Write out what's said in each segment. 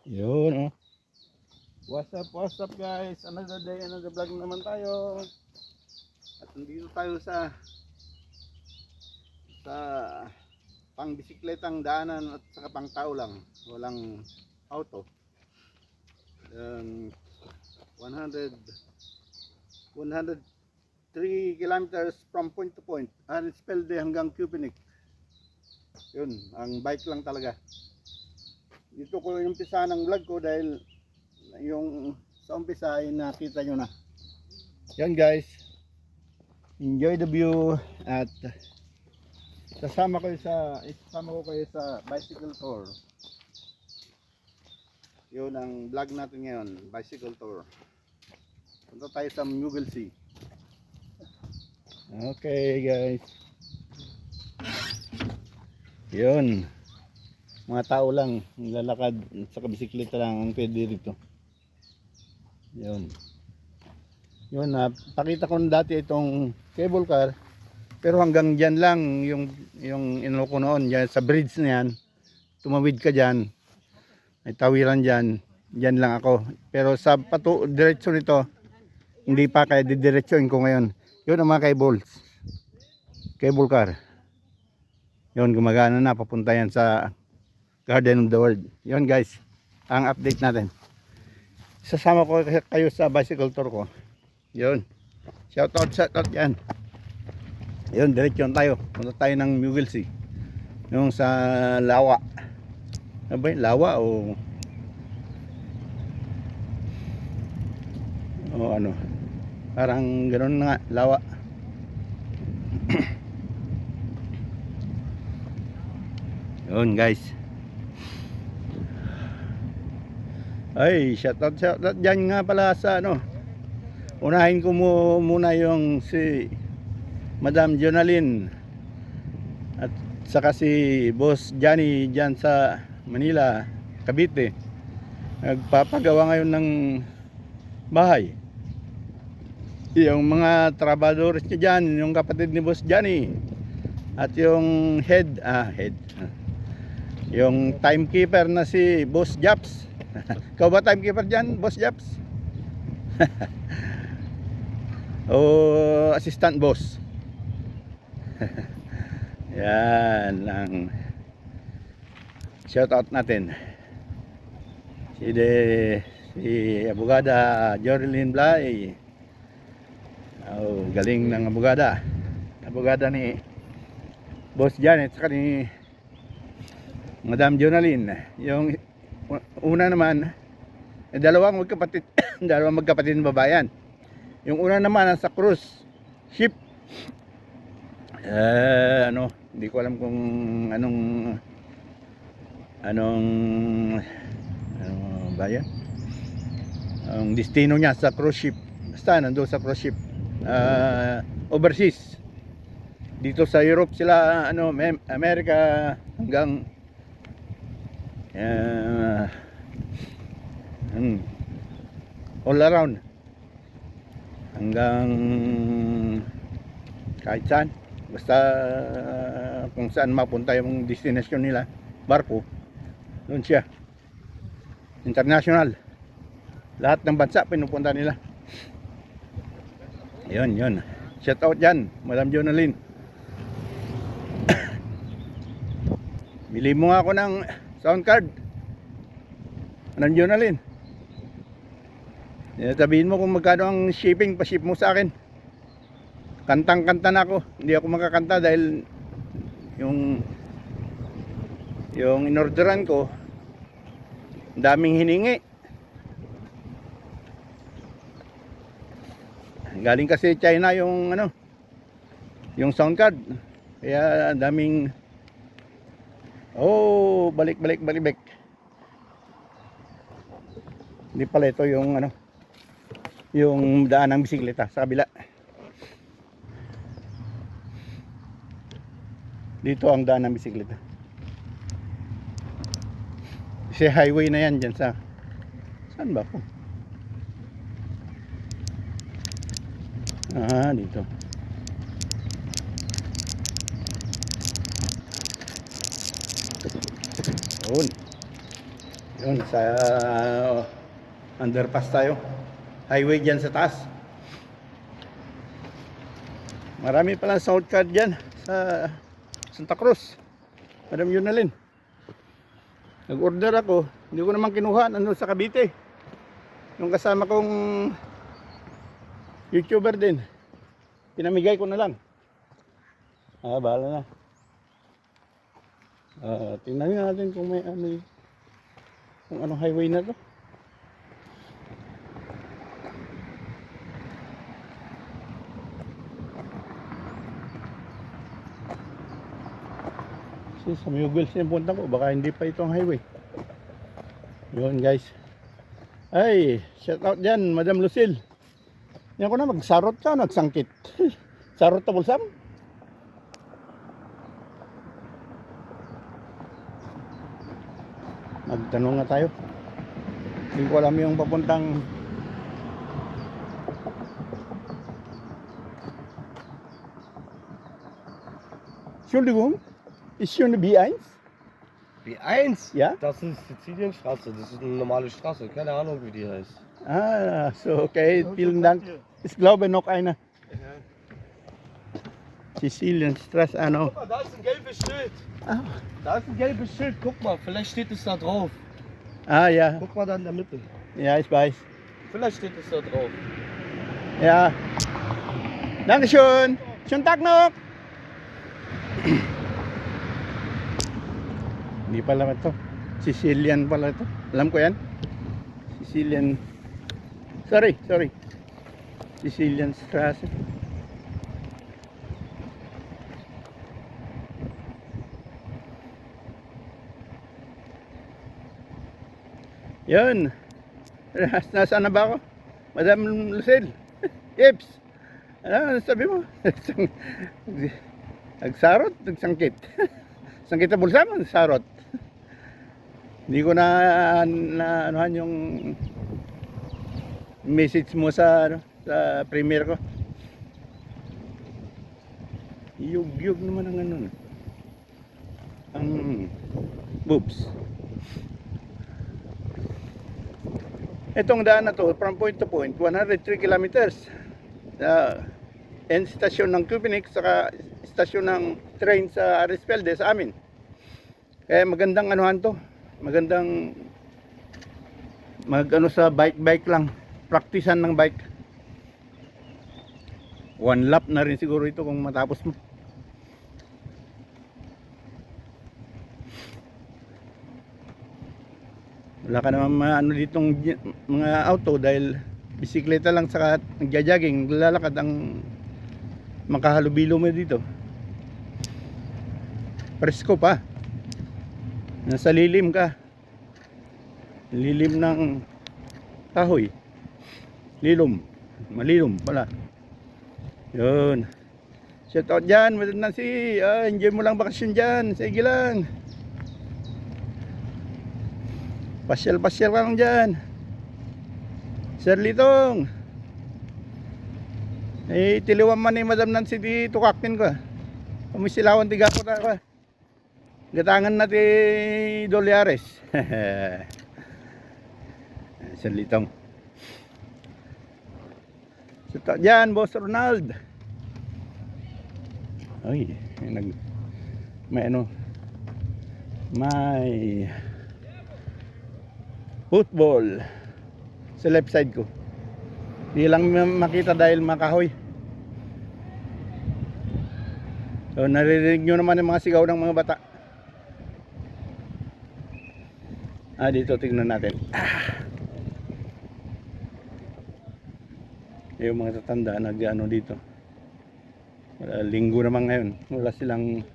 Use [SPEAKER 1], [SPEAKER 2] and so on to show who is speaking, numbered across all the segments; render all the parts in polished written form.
[SPEAKER 1] Yun, oh. What's up guys? Another day, another vlog naman tayo. At nandito tayo sa pang bisikletang daanan at saka pang tao lang. Walang auto. 100 103 kilometers from point to point. Spelled hanggang Cupinik. Yun, ang bike lang talaga. Dito ko yung umpisa ng vlog ko dahil yung sa umpisa ay nakita nyo na. Yan guys, enjoy the view at isasama ko kayo sa bicycle tour. Yun ang vlog natin ngayon, bicycle tour. Punta tayo sa Mughal-Sea. Okay guys, yun, mga tao lang lalakad sa bisikleta lang ang pwede dito. Yun, pakita ko dati itong cable car, pero hanggang dyan lang yung inano ko noon, dyan sa bridge na yan. Tumawid ka dyan, ay tawiran dyan lang ako. Pero sa diretso nito hindi pa, kaya didiretsoin ko ngayon. Yun ang mga cable car. Yun, gumagana na, papunta yan sa Garden of the World. Yun guys, ang update natin. Sasama ko kayo sa bicycle tour ko. Yun, shout out yan. Yun, diretsyon tayo. Punta tayo ng Mughal-Sea. Yung sa Lawa. Ano ba yun? Lawa o ano? Parang ganoon nga, Lawa. Yun guys. Ay, shout out dyan nga pala sa ano. Unahin ko muna yung si Madam Jonalyn at saka si Boss Johnny dyan sa Manila, Cavite. Nagpapagawa ngayon ng bahay. Yung mga trabadores niya dyan, yung kapatid ni Boss Johnny at yung yung timekeeper na si Boss Japs. Ikaw ba timekeeper dyan, Boss Japs? O assistant boss? Yan lang. Shout out natin si abogada Jorilyn Blay. Galing ng abogada ni Boss Janet at ni Madam Jonalyn. Yung una naman, dalawang magkapatid dalawang magkapatid babayan. Yung una naman nasa cruise ship, hindi ko alam kung anong bayan ang destino niya sa cruise ship. Basta nandoon sa cruise ship, overseas. Dito sa Europe sila, America, hanggang all around, hanggang kahit saan, basta kung saan mapunta yung destination nila, barko, doon siya. International, lahat ng bansa pinupunta nila. Yun, shout out dyan, Madam Jonalyn. Bili mo nga ako ng sound card, Madam Jonalyn. Sabihin mo kung magkano ang shipping, pa-ship mo sa akin. Kantang-kanta na ako. Hindi ako makakanta dahil yung inorderan ko, daming hiningi. Galing kasi China yung sound card. Kaya daming balik. Hindi pala ito yung daan ng bisikleta sa kabila. Dito ang daan ng bisikleta. Kasi highway na yan dyan sa saan ba po? Dito. Yun. Yun, sa underpass tayo. Highway dyan sa taas. Marami palang sound card dyan sa Santa Cruz. Madam Yunalin. Nag-order ako. Hindi ko naman kinuha. Ano sa Cavite. Yung kasama kong YouTuber din. Pinamigay ko na lang. Bahala na. Tingnan natin kung may ano, kung anong highway na to. Kasi sa Mugwells yung punta ko, baka hindi pa itong highway. Yun guys. Ay, shout out dyan, Madam Lucille. Yan ko na, magsarot ka, nagsangkit. Sarot na bulsam. Magtanong na tayo. Hindi ko alam yung papuntang Entschuldigung, ist schon eine B1?
[SPEAKER 2] B1?
[SPEAKER 1] Ja?
[SPEAKER 2] Das ist Sizilienstraße, das ist eine normale Straße, keine Ahnung wie die heißt.
[SPEAKER 1] So okay, vielen Dank. Ich glaube noch eine. Sizilienstraße, ano.
[SPEAKER 2] Guck mal, da ist ein gelbes Schild.
[SPEAKER 1] Ah.
[SPEAKER 2] Da ist ein gelbes Schild, guck mal, vielleicht steht es da drauf.
[SPEAKER 1] Ja.
[SPEAKER 2] Guck mal da in der Mitte.
[SPEAKER 1] Ja, ich weiß.
[SPEAKER 2] Vielleicht steht es da drauf.
[SPEAKER 1] Ja. Dankeschön. Schönen Tag noch. Hindi pala ito. Sicilian pala ito. Alam ko yan. Sicilian. Sorry. Sicilian Straße. Yun. Nasaan na ba ako? Madam Lucille. Ips. Ano sabi mo? Nagsarot, nagsangkit. Sangkit na bulsa mo, sarot. Hindi ko na anuhan yung message mo sa premiere ko. Yug naman ang ano. Ang boobs. Itong daan na to, from point to point, 103 kilometers. End station ng Cubinex, saka stasyon ng train sa Arispelde sa amin. Kaya magandang anuhan to. Magandang mag-ano sa bike lang. Praktisan ng bike. One lap na rin siguro ito kung matapos mo. Wala ka naman ano ditong mga auto dahil bisikleta lang saka nagja-jogging, lalakad ang makahalubilo mo dito. Presko pa. Nasa lilim ka. Lilim ng kahoy. Malilom pala. Yun. Shout out dyan, Madam Nancy. Enjoy mo lang bakasyon dyan. Sige lang. Pasyal-pasyal ka lang dyan. Sir Litong. Tiliwan man ni Madam Nancy di tukakin ko. Kumisilawan tiga ko na ka. Gatangan na ti Dolyares. Sir Litong. Sita dyan, Boss Ronald. Ay, may football sa left side ko. Hindi lang makita dahil makahoy. So naririnig nyo naman yung mga sigaw ng mga bata. Dito tingnan natin. Yung mga tatanda nag-ano dito. Linggo naman ngayon. Wala silang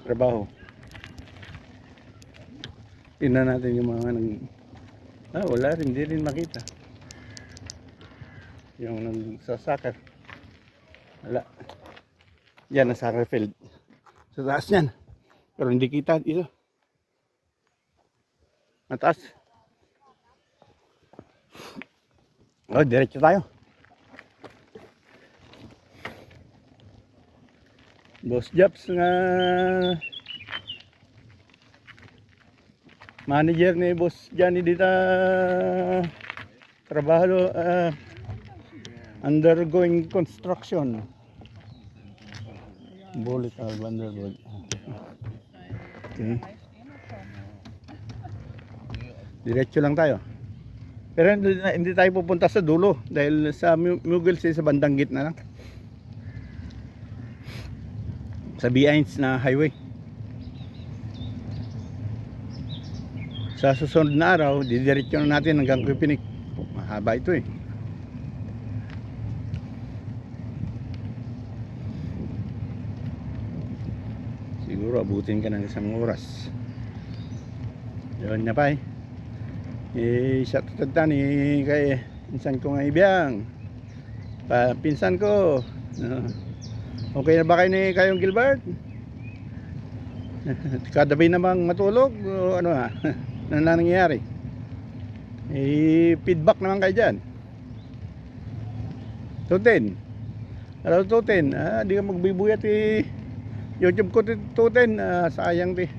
[SPEAKER 1] trabaho. Tingnan natin yung mga wala rin, hindi rin makita. Yung nagsasakar. Wala. Yan ang soccer field. Sa taas yan. Pero hindi kita dito. Mataas. Diretso tayo. Boss Jobs nga Manager ni Boss Johnny dito, trabaho, undergoing construction. Bulital, Vanderbilt. Okay. Diretso lang tayo. Pero hindi tayo pupunta sa dulo dahil sa Mughal sa bandang gitna lang. Sa B1 na highway. Sa susunod na araw, didiretso na natin hanggang Kupinik. Mahaba ito eh. Siguro abutin ka ng isang oras. Yun na pa eh. Shout out tani kay pinsan ko nga ibiyang. Pinsan ko. Okay na ba kayo ni kayong Gilbert? Kadabi namang matulog o ano ha? Ano na nangyayari? Feedback naman kayo dyan. Tutin. Hello Tutin. Di ka magbibuyat YouTube ko Tutin. Sayang ti.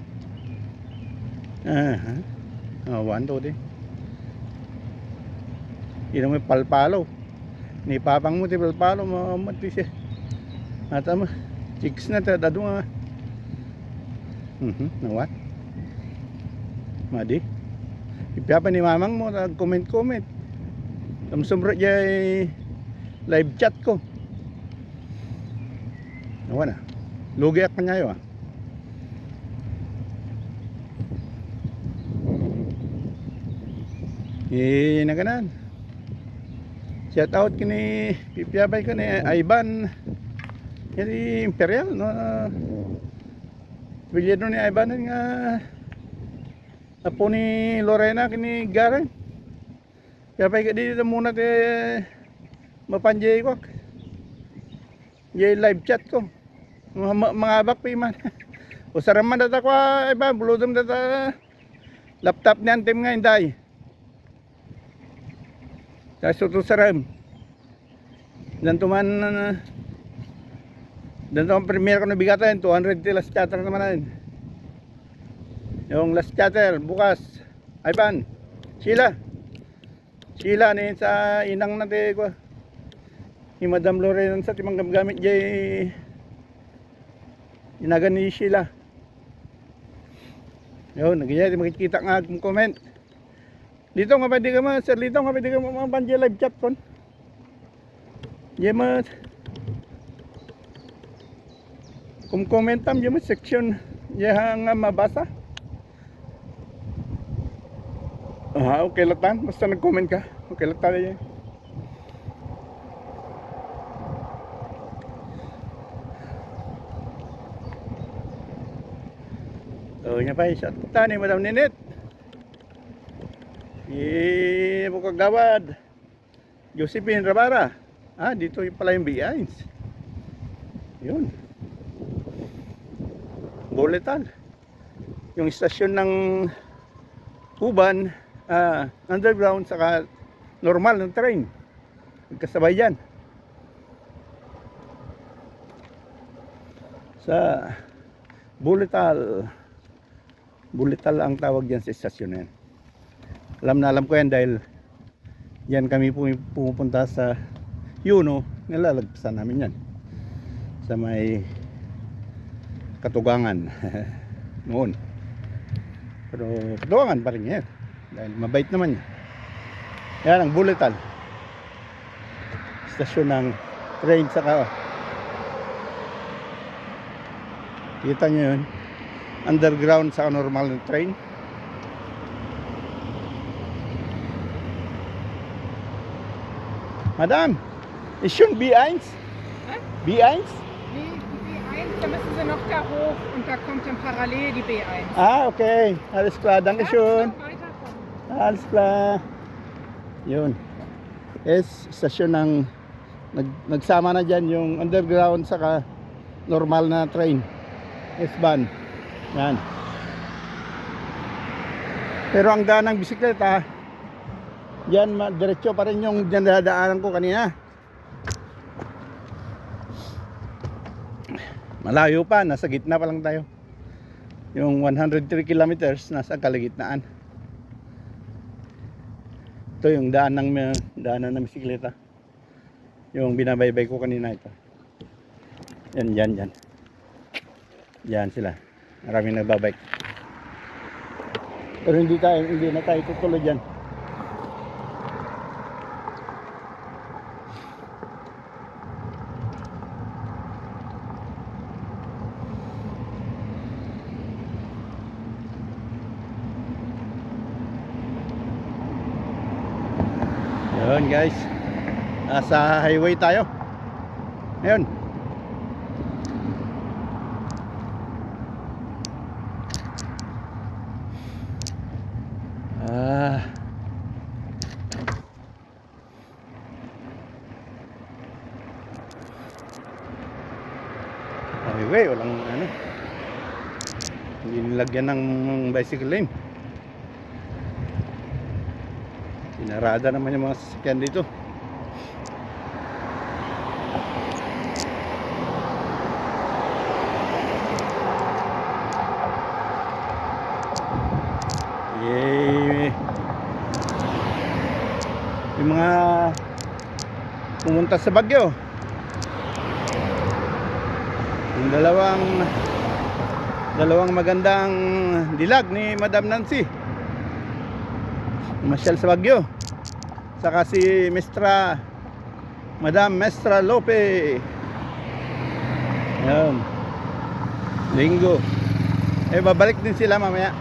[SPEAKER 1] 1, 2, 3. Ino may palpalo. Ni papang mo ti palpalo mati siya. Ata mo. Chicks na ta dadu nga. Nawat. Madi. Ipapa ni mamang mo comment. Sumsumro jay live chat ko. Nawa na. Lugi ak panyayo ah. Naganan. Shout out kini pipiyabay ko ni Ivan. Jadi Imperial no. Bigyan ni Ivan nga apo ni Lorena kini Garen. Pipiyabay ka dito muna te mapanjay ko. Ye live chat ko. Mga abak pa man. Usaraman data ko Ivan, bulodom data laptop ni antem nga inday. Sa suto saram. Dan tuman premier ko nabigatan 200 last chatter naman natin. Yung last chatter bukas. Ivan. Sheila ni sa inang natin ko. Ni Madam Lorena sa timang gamit jay inagan ni Sheila. Yun, nagyaya makikita nga akong comment. Dito nga pwede ka sir, dito nga pwede ka mabanje live chat kon. Yema kung komentam yema section yang nga mabasa. Okay latan, basta nag-comment ka. Okay latan yan. Nya pa sa tani Madam Ninit. Bukag Dawad. Josephine Rabara. Dito yung pala yung B1. Yun. Bulital. Yung istasyon ng Uban, underground saka normal ng train. Magkasabay yan. Sa Bulital. Bulital ang tawag yan sa istasyon na yan. Alam ko yan dahil yan kami pumupunta sa Yuno, nilalagpasan namin yan sa may Katugangan noon. Pero Katugangan pa rin yan dahil mabait naman yan. Yan ang Bulital, istasyon ng train saka kita nyo yun, underground saka normal ng train. Madame, ist schon B1? B1?
[SPEAKER 3] Nee, die B1, da müssen Sie noch da hoch und da kommt dann parallel die B1.
[SPEAKER 1] Okay. Alles klar. Dankeschön.
[SPEAKER 3] Noch weiterkommen.
[SPEAKER 1] Alles klar. Yun. Stasyon ng nagsama na dyan yung underground saka normal na train. S-Bahn. Yan. Pero ang daan ng bisikleta, yan, diretso pa rin yung dinadaanan ko kanina. Malayo pa, nasa gitna pa lang tayo. Yung 103 kilometers nasa kalagitnaan. Ito yung daanan ng bisikleta. Yung binabaybay ko kanina ito. Yan. Yan sila. Maraming nagbabike. Pero hindi na tayo tutuloy dyan. Yun guys, nasa highway tayo ngayon. Highway, walang ano, hindi nilagyan ng bicycle lane. Sinarada naman yung mga sasakyan dito. Yung mga pumunta sa Baguio, yung dalawang magandang dilag ni Madam Nancy, masyal sa Baguio, saka si Madam Mestra Lope. Yan, Linggo, babalik din sila mamaya.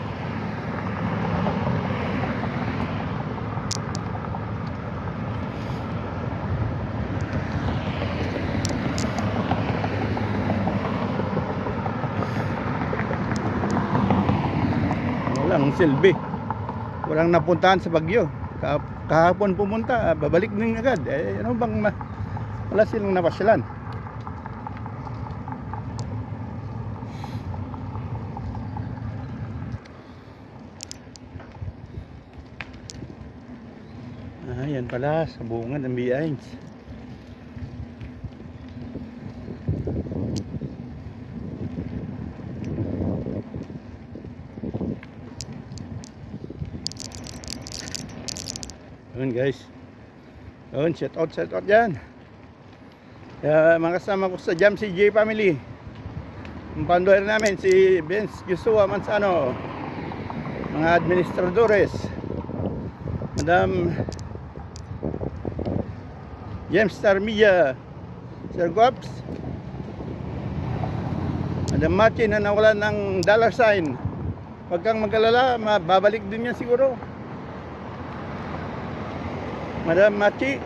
[SPEAKER 1] Walang silbi, walang napuntahan sa Baguio. Kahapon pumunta, babalik din agad. Ano bang wala silang napasyalan. Yan pala, sa bungad ng Behinds. Yun guys, yun, shout out dyan. Mga kasama ko sa Jam CJ family, ang pandoyer namin si Vince Joshua Manzano, mga administradores, Madam James Tarmilla, Sir Guaps, Madam Machi na nawalan ng dollar sign. Huwag kang mag-alala, mababalik din yan siguro. Madam Machi,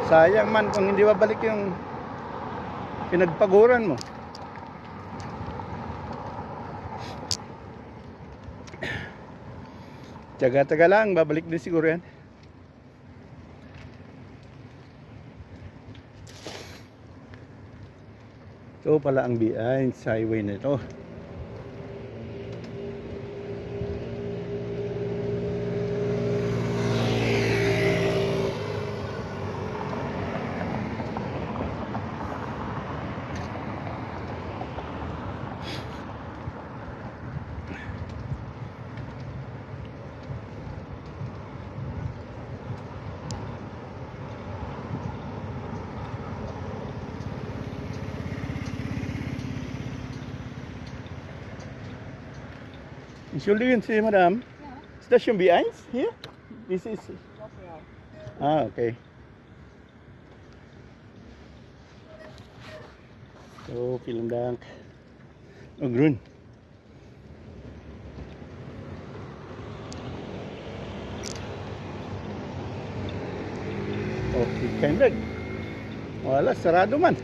[SPEAKER 1] sayang man kung hindi babalik yung pinagpaguran mo. Tiyaga-tiyaga lang, babalik din siguro yan. Ito pala ang behind sa highway na ito. Entschuldigen Sie, Madame.
[SPEAKER 3] Ja.
[SPEAKER 1] Ist das schon B1 hier? This is... okay. So, vielen Dank. Oh, grün. Okay, kein Weg. Wala, sarado man.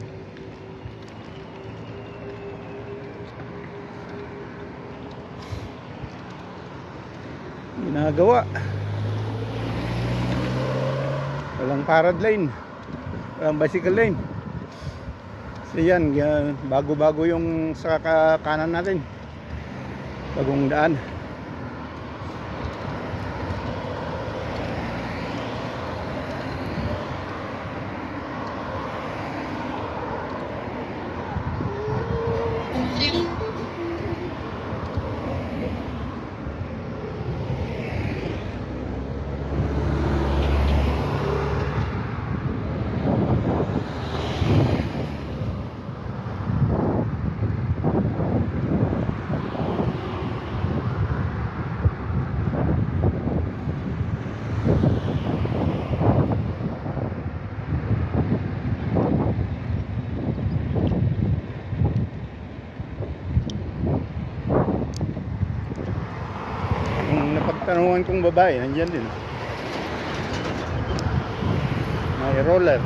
[SPEAKER 1] Ginagawa. Walang parad lane, walang bicycle lane. So yan, bago-bago yung sa kanan natin, bagong daan. pagtanungan kong babae, nandyan din. May roller.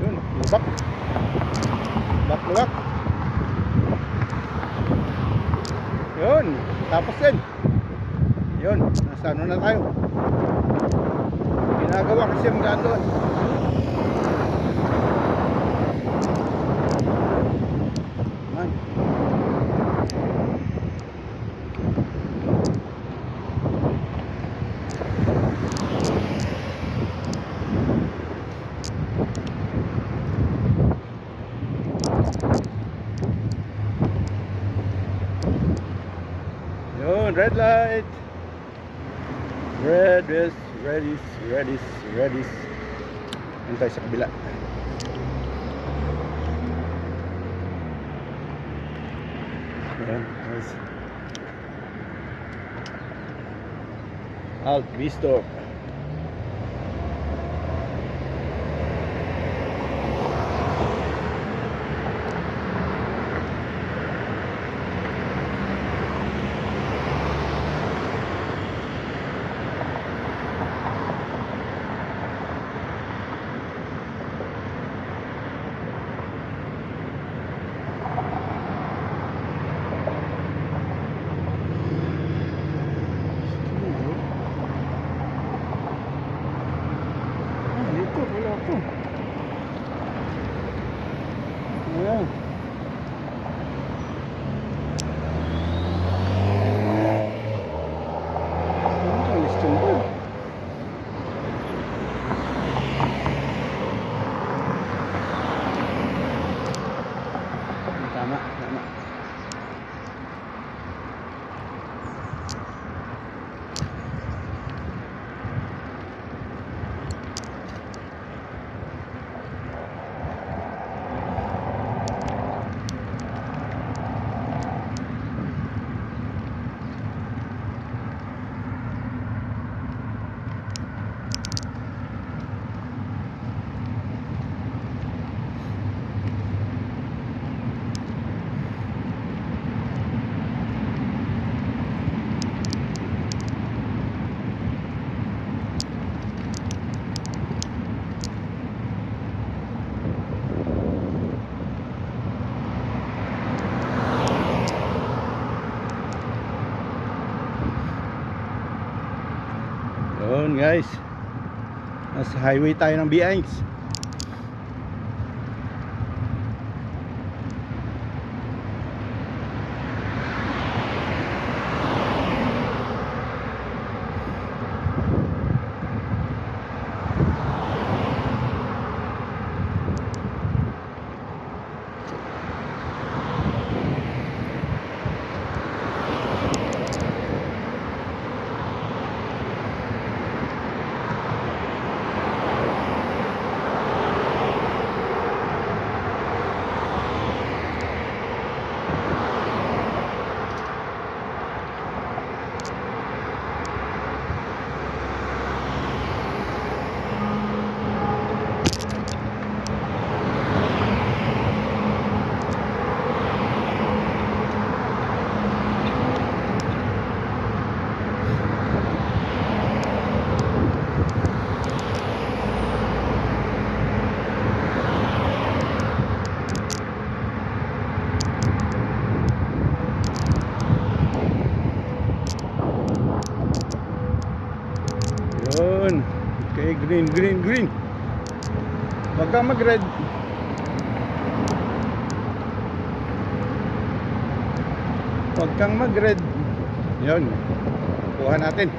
[SPEAKER 1] Yun, lubak. Lubak. Yun, tapos din. Yun, nasa ano na tayo. Ginagawa kasi ang gaan doon. Yan. Yun, red light. Red is ready. Antay sa kabila. Ayan, nice. Alt Visto. Dito, wala po. Ayan. Ang listong ko. Tama. Yun guys, nasa highway tayo ng B1. Yun. Okay, green. Huwag kang mag-red. Huwag kang mag-red. Yun. Kuha natin.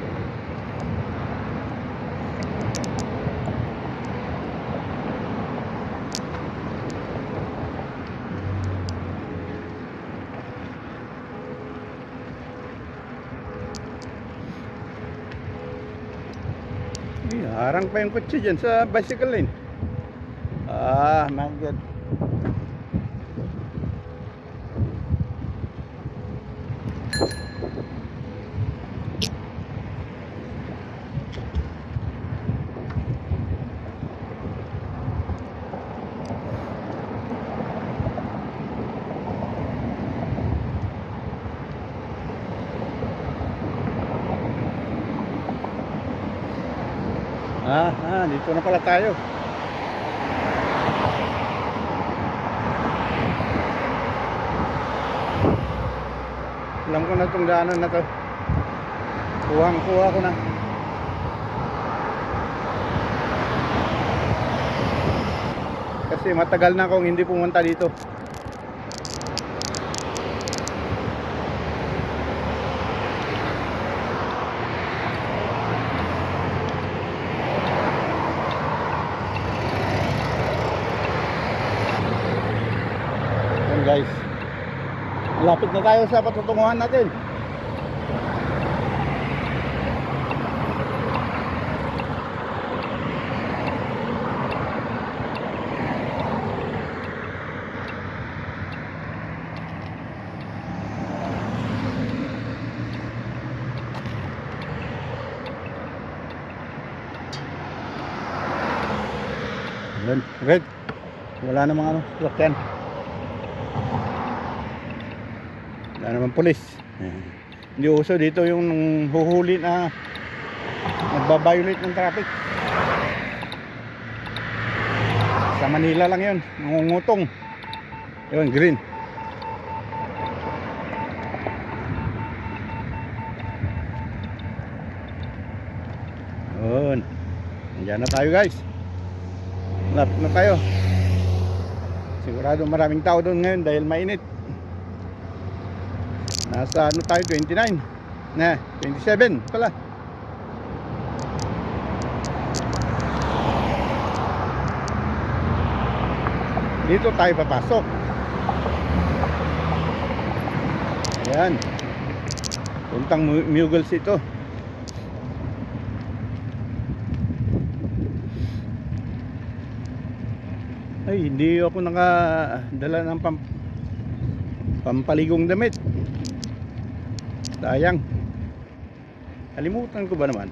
[SPEAKER 1] Harang pa yung kotse dyan sa bicycle lane. Ah, my God. Dito na pala tayo. Alam ko na itong daanan na to. Kuha ko na. Kasi matagal na akong hindi pumunta dito. Yan guys. Malapit na tayo sa patutunguhan natin. Yan, red. Wala namang ano, sasakyan. Wala namang pulis. Hindi uso dito yung huhuli na nagbabiolate ng traffic. Sa Manila lang yun, nangungutong. Yun, green. Yun. Nandiyan na tayo guys. Lapit na tayo. Sigurado maraming tao doon ngayon dahil mainit. Nasa ano tayo, 29 na, 27 pala. Dito tayo papasok. Ayan. Puntang Muggles ito. Ay, hindi ako nakadala ng pampaligong damit. Sayang. Kalimutan ko ba naman?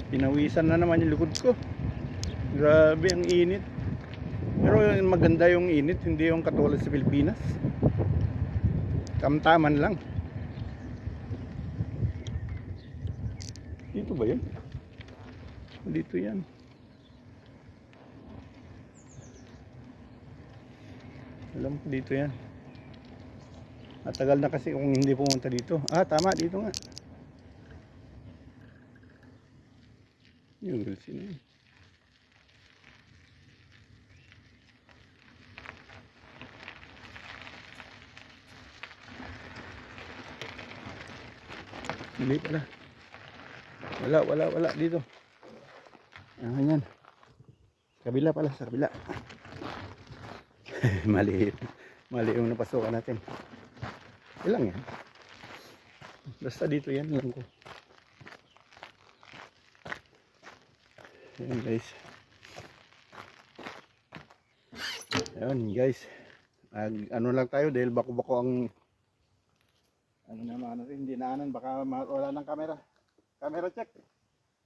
[SPEAKER 1] Pinawisan na naman yung likod ko. Grabe ang init. Pero maganda yung init, hindi yung katulad sa Pilipinas. Kamtaman lang. Dito ba yun? Dito yan. Alam ko dito yan. Matagal na kasi kung hindi pumunta dito. Tama, dito nga. Yung gulsi na yun. Hindi pala. Wala dito. Yan. Kabila pala, sa kabila. Mali yung napasukan natin. Ilang yan. Basta dito yan, alam ko. Ayan guys. Ayan guys. Ano lang tayo dahil bako-bako ang ano naman natin, hindi naanan, baka wala ng camera. Camera check.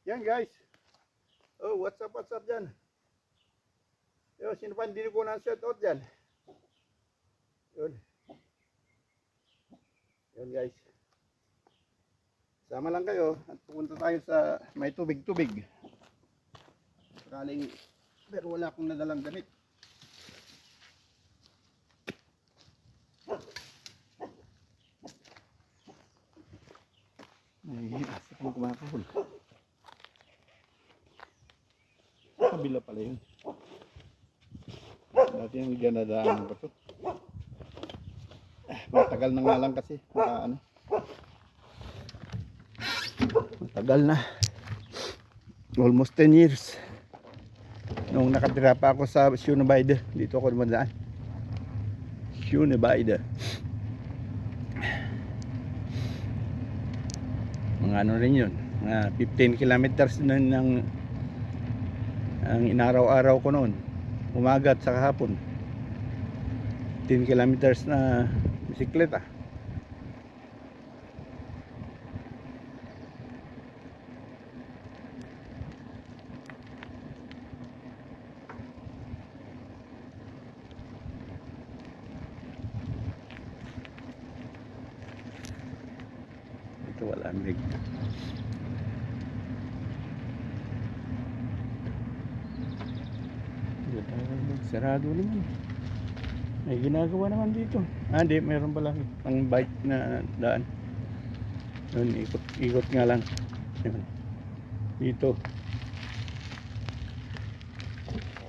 [SPEAKER 1] Yan guys. Oh, what's up dyan? Yo, sino pa hindi ko na shout out dyan? Yun. Yun guys. Sama lang kayo at pupunta tayo sa may tubig-tubig. Sakaling, pero wala akong nadalang damit. Ay, asa kong kumakahol. Kabila pala yun. Dati yung ganadaan ko to. Matagal na nga lang kasi. Matagal na. Almost 10 years. Nung nakatira pa ako sa Schönebeide. Dito ako dumadaan. Schönebeide. Mga ano rin yun. 15 kilometers na ng ang inaraw-araw ko noon. Umaga at saka hapon. 10 kilometers na bisikleta. Lamig. Sarado naman. May ginagawa naman dito. Ah, di, meron pala pang bike na daan. Yun, ikot nga lang. Yun. Dito.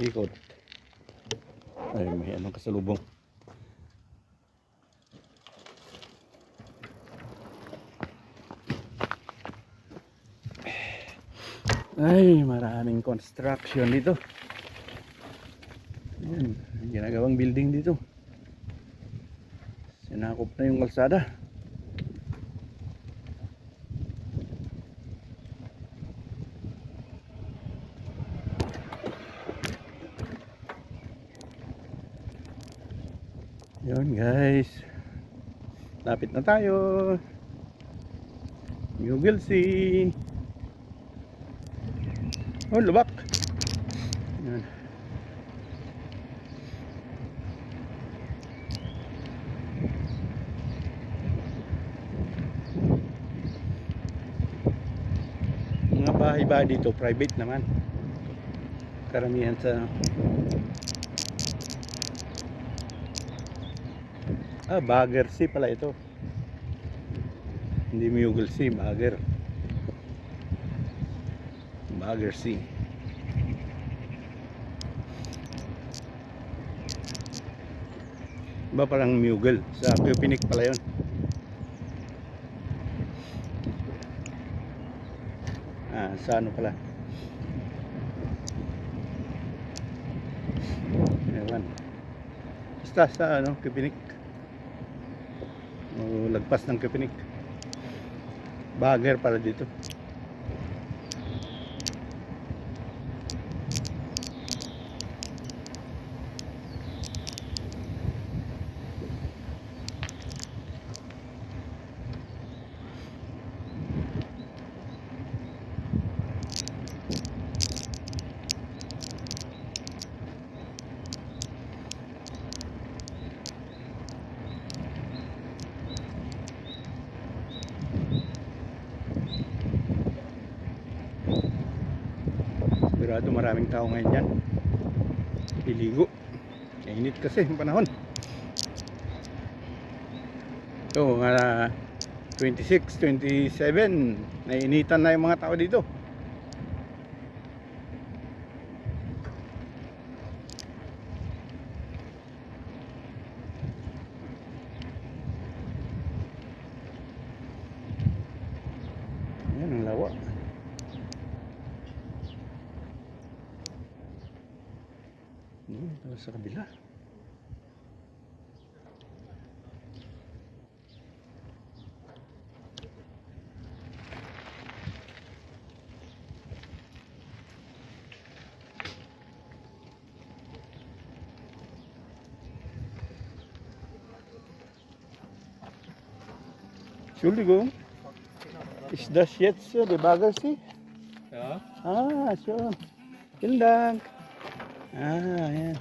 [SPEAKER 1] Ikot. Ay, may anong kasalubong. Ay, maraming construction dito. Ayan, ginagawang building dito. Sinakop na yung kalsada. Yun guys, lapit na tayo. You will see. Oh, lubak. Yan. Mga bahay-bahay dito, private naman. Karamihan sa Bagger Sea pala ito. Hindi Mughal Sea, Bagger. Bagger Sea. Iba palang Mughal. Sa Köpenick pala yun. Sa ano pala. Ewan. Basta sa ano, Köpenick. Lagpas ng Köpenick. Bagger pala dito. Sigurado maraming tao ngayon dyan. Liligo. Init kasi yung panahon. Ito, 26, 27. Nainitan na yung mga tao dito. Ayan ang lawa. Sa kabila. Entschuldigung, ist das jetzt die Baggersee?
[SPEAKER 2] Ja.
[SPEAKER 1] Schön. Vielen Dank. Ayan.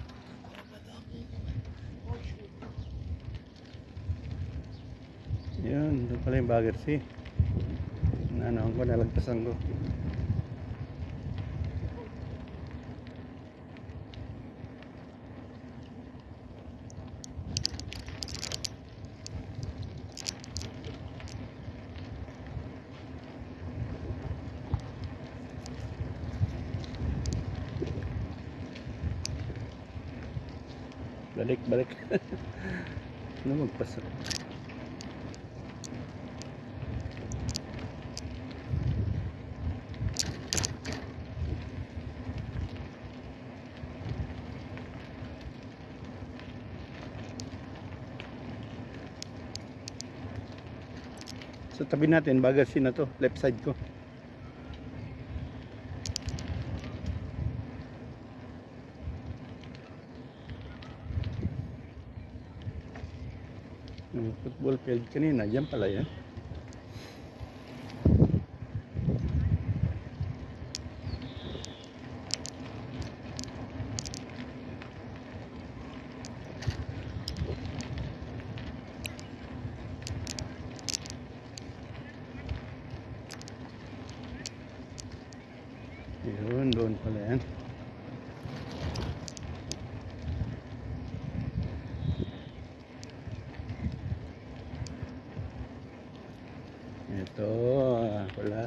[SPEAKER 1] Yun, doon pala yung Baggersea. Ano ko, nalagpasan ko. Balik. Ano magpasok? Sa tabi natin, Baggersea na to, left side ko. Yung football field kanina, dyan pala yan. Yun, doon pala yan. Ito, wala.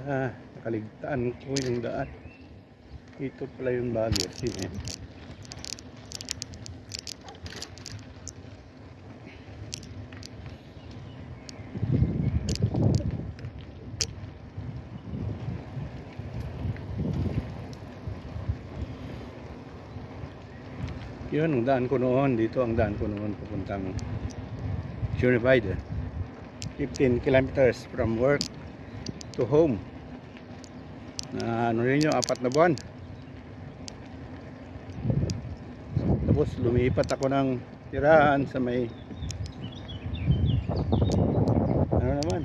[SPEAKER 1] Nakaligtaan ko yung daan. Ito pala yung Baguio City. Yun, ang daan ko noon. Dito ang daan ko noon papuntang Unified. 15 kilometers from work to home. Na ano rin yung 4 na buwan. Tapos lumipat ako ng tirahan sa may ano naman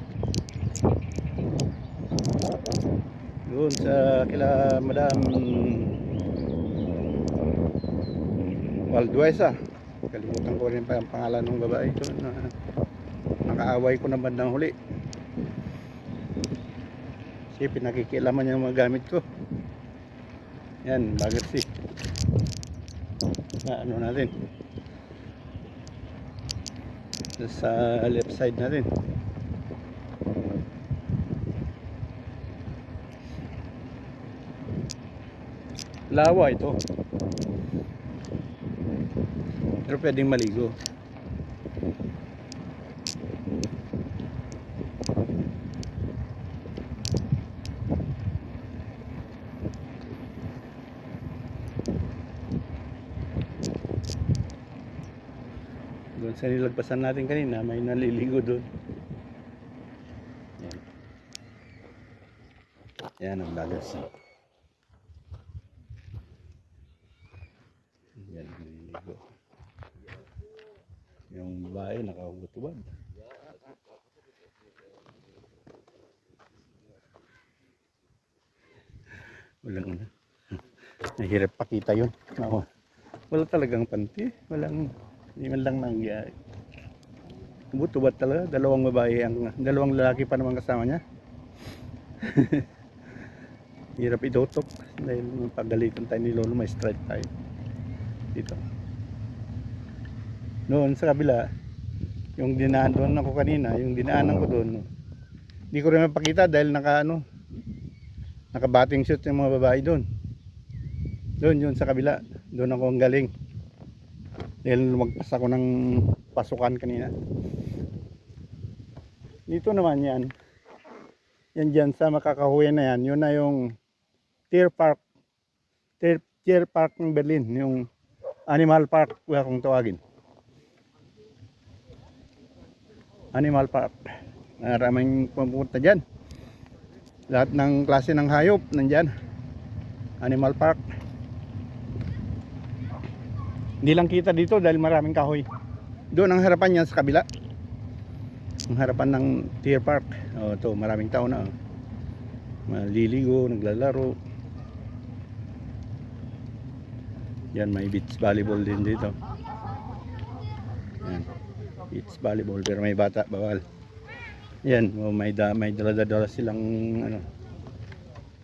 [SPEAKER 1] doon sa kila Madam Valduesa. Kalimutan ko rin pa ang pangalan ng babae ito na nakaaway ko naman ng huli kasi pinakikialaman niya yung mga gamit ko. Yan, Baguio na ano natin sa left side natin. Lawa ito pero pwedeng maligo. Doon sa nilagpasan natin kanina may naliligo doon. Yan ang Baguio. Yan naliligo. Yung babae nakahubad-hubad. Walang nahirap pakita yun. Wala talagang panty. Hindi man lang nangyari. Hubad-hubad talaga. Dalawang lalaki pa naman kasama niya. Hirap idotok dahil pagalitan tayo ni Lolo, may strike tayo dito. Noon sa kabila, yung dinaan doon ako kanina, yung dinaanan ko doon, hindi ko rin mapakita dahil naka-batting suit yung mga babae doon. Doon yun sa kabila, doon ako ang galing. Dahil lumagpas ako ng pasukan kanina. Dito naman yan. Yan dyan sa makakahuyan na yan. Yun na yung Deer Park. Deer Park ng Berlin. Yung Animal Park, wala kong tawagin. Animal Park. Maraming pumunta dyan. Lahat ng klase ng hayop nandyan. Animal Park. Hindi lang kita dito dahil maraming kahoy. Doon ang harapan niya sa kabila. Ang harapan ng Deer Park. Ito, maraming tao na. Maliligo, naglalaro. Yan, may beach volleyball din dito. Yan. Beach volleyball pero may bata, bawal. Yan, may dala-dala silang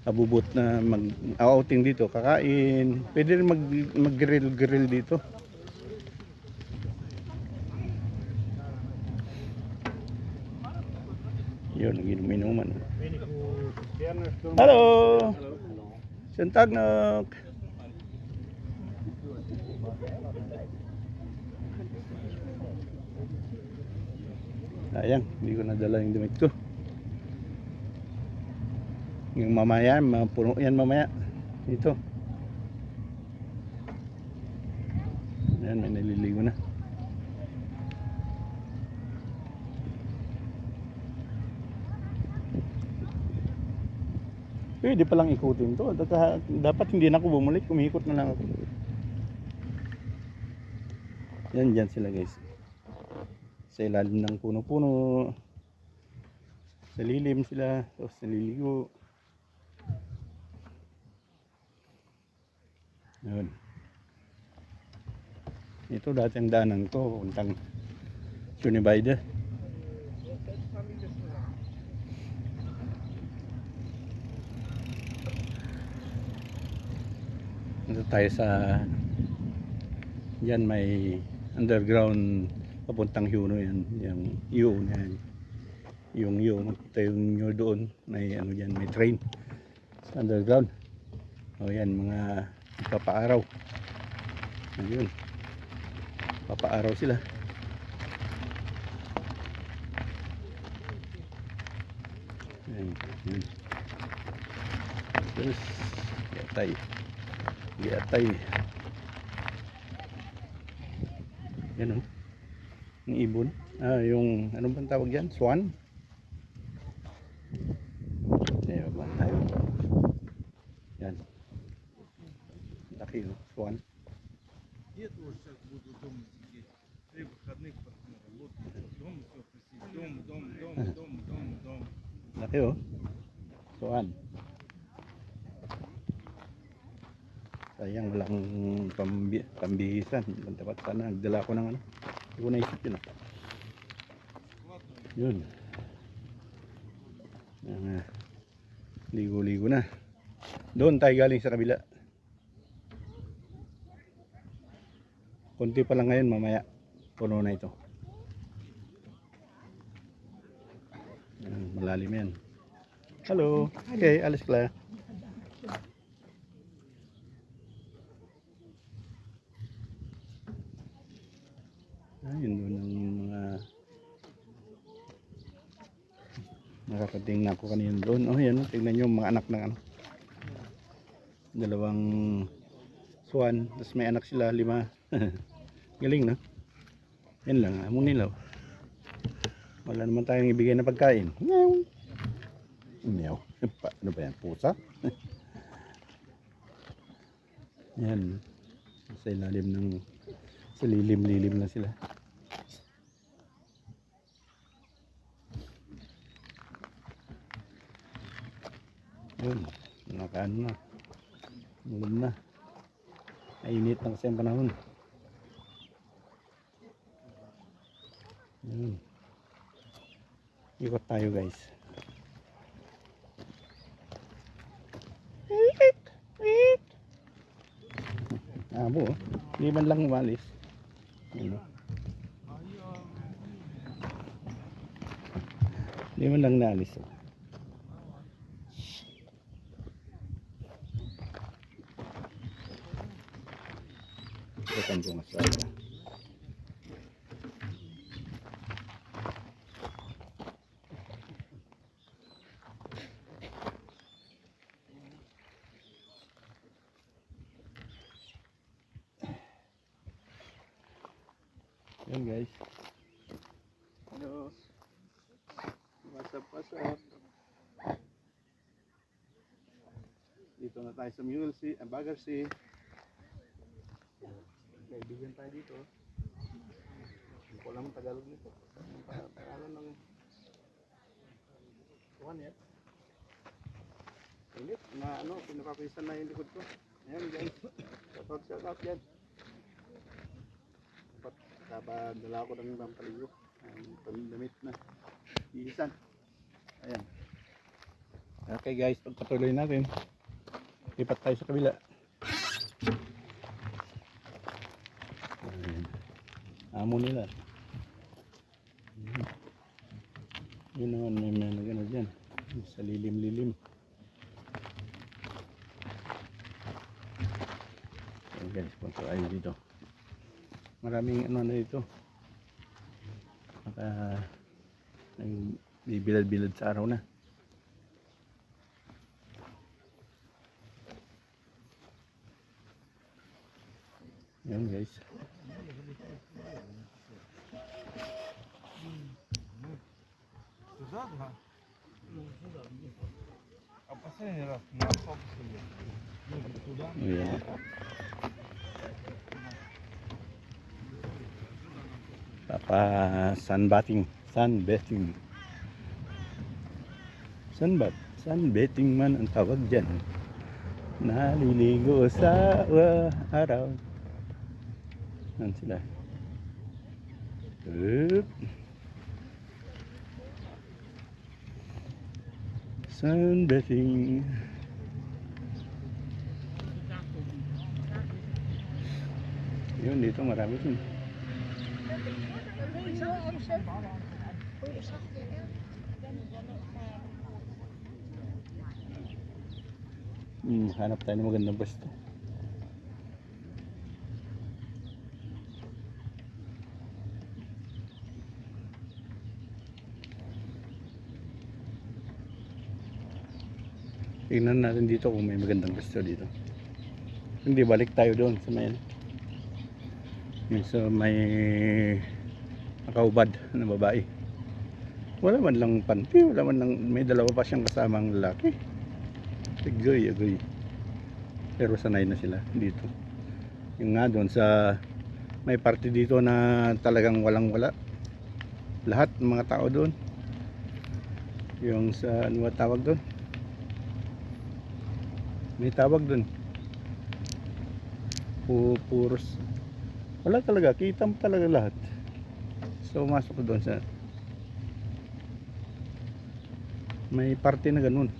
[SPEAKER 1] abubot na mag-outing dito, kakain. Pwede rin mag-grill dito. Yun, nag-inuman. Hello! Santagnog! Sayang, hindi ko nadala yung damit ko. Yung mamaya, mapuno yan mamaya. Dito. Ayan, may naliligo na. Pwede palang ikutin to. Dapat hindi na ako bumalik. Kumikot na lang ako. Yan, dyan sila guys. Sa ilalim ng puno-puno. Sa lilim sila. Tapos naliligo. Yun. Ito dati ang daanan ko. Puntang Unified. Dito tayo sa yan, may underground papuntang Huno yan, yung U na yan. Yung U, makita yung U doon, may ano yan, may train sa underground. O yan, mga papaaraw. Ayun, papaaraw sila. Ayan, ayan. Terus giatay, giatay. Yan o, yung ibon, yung ano bang tawag yan, swan. Ayan ba tayo, yan, laki o, swan.
[SPEAKER 4] Нет, вот сейчас буду дома сидеть. 3 выходных потом работать. Дом, все просить. Дом.
[SPEAKER 1] Laki o, swan. Sayang walang pambihisan. Dapat sana nagdala ko ng ano. Hindi ko naisip yun. Yun. Ligo-ligo na. Doon tayo galing sa kabila. Konti pa lang ngayon, mamaya puno na ito. Malalim yan. Hello. Okay, alis ka. Ayun doon ang mga nakakating na ako kanina doon. Oh yan, tingnan nyo mga anak ng ano, dalawang swan, tapos may anak sila 5. Galing no, yan lang among nilaw. Wala naman tayong ibigay na pagkain. Meow meow. Ano ba yan, pusa? Yan, sa ilalim ng, sa lilim na sila. Yun, nakaano na, ulam na, mainit na kasi ang panahon. Yun, ikot tayo guys. Abo, hindi man lang umalis. Ano? Hindi man lang naalis. Ito ang masaya. Yan guys. Hello. What's up? Dito na tayo sa Mule Sea, Bagar Sea. Kaibigan tayo dito. Hindi ko alam ang Tagalog nito. Pangalan ng kuhan yan. Init na ano, pinapapisan na yung likod ko. Ayan guys. Shout out yan. Dapat dala ko ng pampaligo. Pandamit na. Iisan. Ayan. Okay guys, pagpatuloy natin. Lipat tayo sa kabila. Ayan. Amo nila. Yun naman, may nagano dyan. Sa lilim-lilim. Ayan guys, punta tayo dito. Maraming ano na dito. Maka nagbibilad-bilad sa araw na. Yan guys.
[SPEAKER 4] Туда, да? А последний раз на автобусе ехали. Туда.
[SPEAKER 1] Ayan. Papa sunbathing man ang tawag dyan. Naliligo sa araw. Yan sila. Oop. Sunbathing. Yun, dito marami din. Hanap tayo ng magandang pwesto. Tingnan natin dito kung may magandang pwesto dito. Hindi, balik tayo doon sa may nakaubad na babae. Wala man lang panty, wala man lang, may dalawa pa siyang kasamang lalaki. Agoy. Pero sanay na sila dito. Yung nga doon sa may party dito na talagang walang wala. Lahat ng mga tao doon. Yung sa ano ba tawag doon? May tawag doon. Puros. Wala talaga, kita mo talaga lahat. So masok ko doon sa may party na ganun.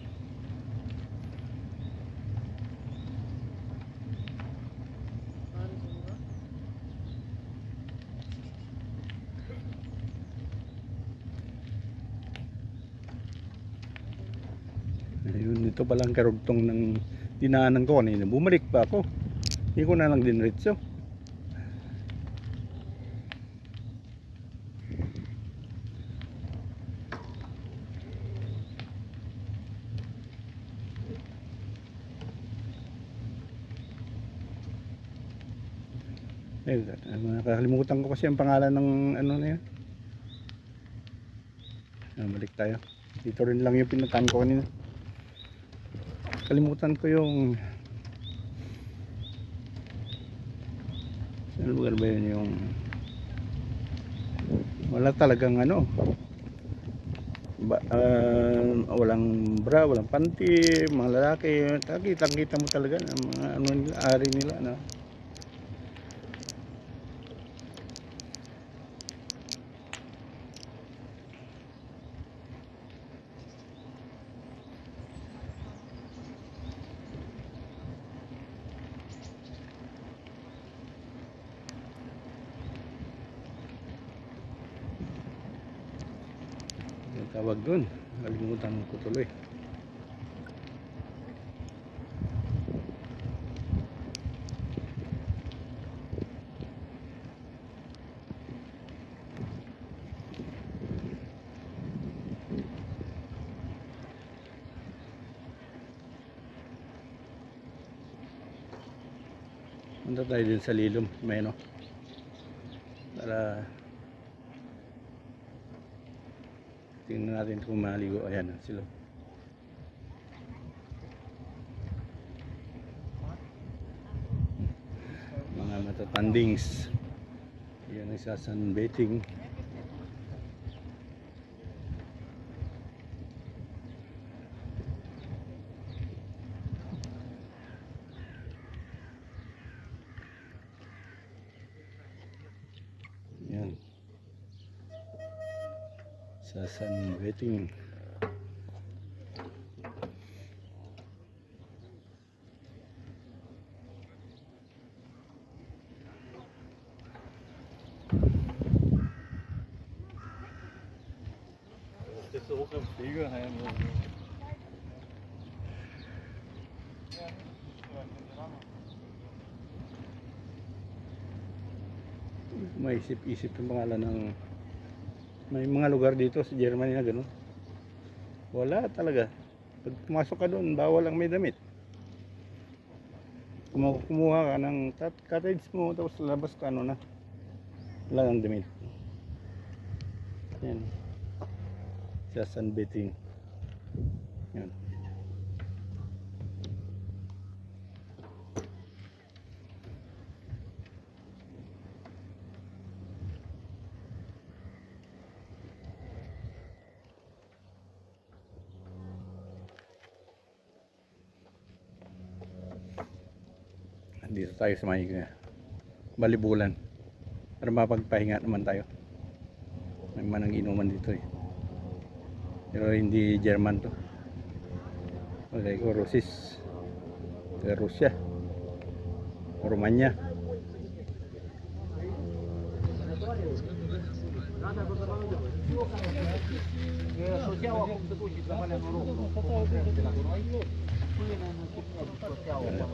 [SPEAKER 1] Ayun, ito palang karugtong ng dinaanan ko kanina. Bumalik pa ako. Hindi ko na lang dinretso. Nakakalimutan ko kasi ang pangalan ng ano na yun. Balik tayo. Dito rin lang yung pinuntahan ko kanina. Kalimutan ko yung saan lugar ba yun, yung wala talagang ano walang bra, walang panty, mga lalaki. Kitang-kita mo talaga ang mga ano nila, ari nila, no? Tawag dun, nalimutan ko tuloy. Punta tayo din sa Lilom, may ano, para tingnan natin kung maligo. Ayan sila. Mga matatandings. Yan ang isa sunbathing. Yan. Sa sunbathing.
[SPEAKER 4] Das ist auch im Pflegeheim.
[SPEAKER 1] Maisip-isip yung pangalan ng may mga lugar dito sa Germany na gano'n. Wala talaga. Pag pumasok ka doon, bawal ang may damit. Kumuha ka ng cottage mo, tapos labas ka, ano na, wala ang damit. Yan. Sa sunbathing. Yan. Dito tayo sa may balibulan para mapagpahinga naman tayo. May manang inuman dito eh, pero hindi German to. Okay, ko Rusis, Russia o Romania.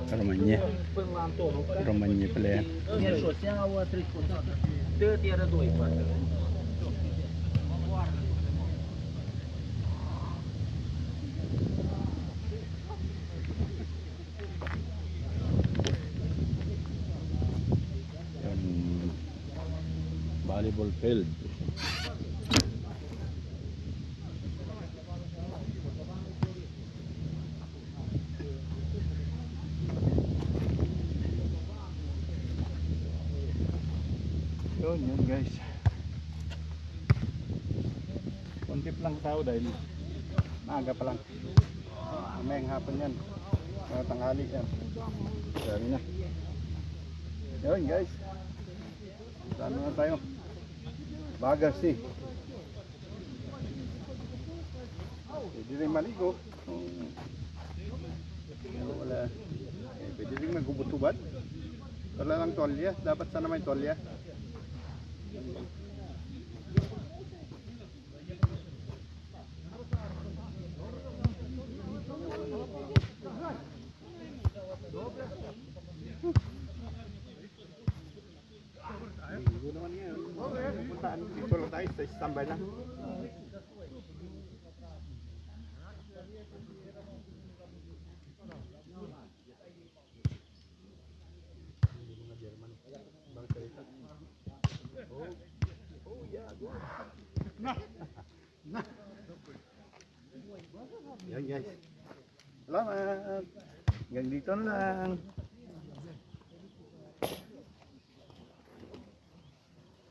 [SPEAKER 1] Romanya. Romanya pala yan. Yan, volleyball field. Yun guys. Kunti lang tao dahil maaga pa lang. Mamayang hapon yan. Mga tanghali yan. Dami na. Yun guys. Saan na tayo? Bagar Sea. Pwede rin maligo. Wala. Pwede rin magubot-ubad. Wala lang tolya. Dapat sana may tolya. Dito lang tayo sa standby lang. Yan guys. Salamat. Hanggang dito na lang.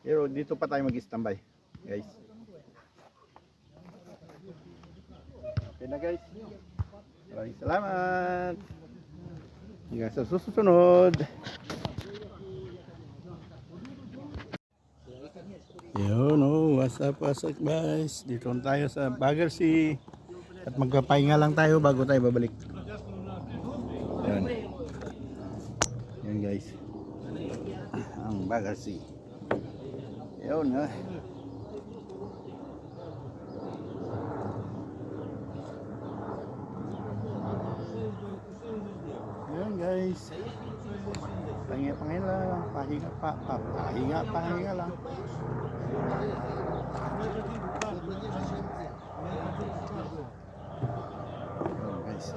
[SPEAKER 1] Pero dito pa tayo mag-standby, guys. Okay na guys. Maraming salamat. Hanggang sa susunod. Yun, what's up guys. Dito na tayo sa Bagar Sea. At magpapahinga lang tayo bago tayo babalik. Yan. Yan guys. Ang Bagar Sea. Yun ha. Yun guys. Pahinga lang. Pahinga lang. Yun guys.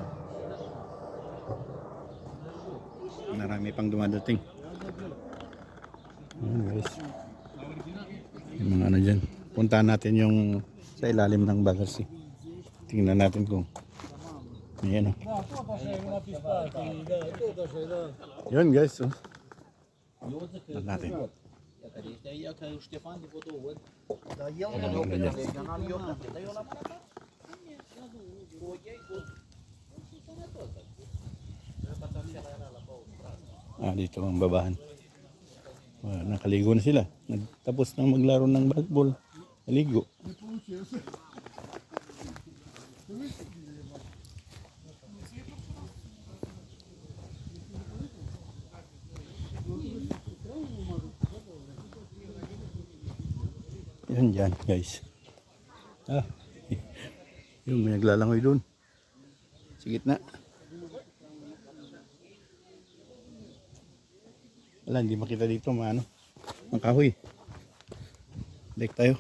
[SPEAKER 1] Marami pang dumadating. Yun guys. Yung mga ano dyan. Puntahan natin yung sa ilalim ng Bagar Sea. Tingnan natin kung may ano. Yun guys. Tingnan natin. Dito ang babahan. Nakaligo na sila. Nagtapos nang maglaro ng basketball. Naligo. Yan dyan guys. Yung may naglalangoy dun. Sa gitna. Wala, hindi makita dito maano. Ang kahoy. Balik tayo.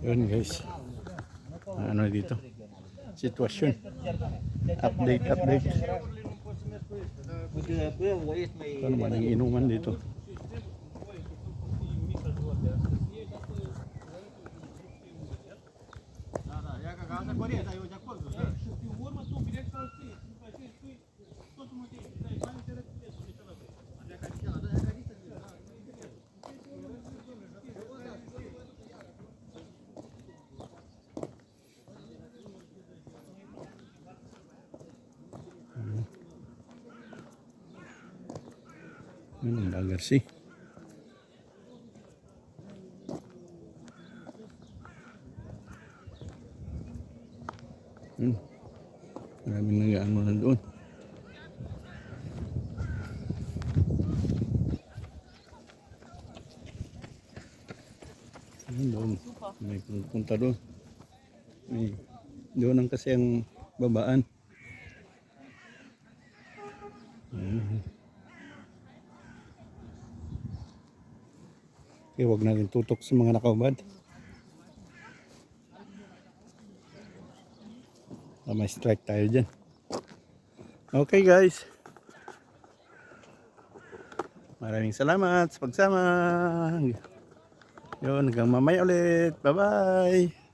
[SPEAKER 1] Yun guys. Ano dito? Sitwasyon. Update. Ito naman ang inuman dito. Bagar Sea. doon. Ayun, doon. May pupunta doon. May, doon ang kasi ang babaan. Ayun. Okay, huwag natin tutok sa mga nakaubad. May strike tayo dyan. Okay guys. Maraming salamat sa pagsama. Yun, hanggang mamaya ulit. Bye-bye.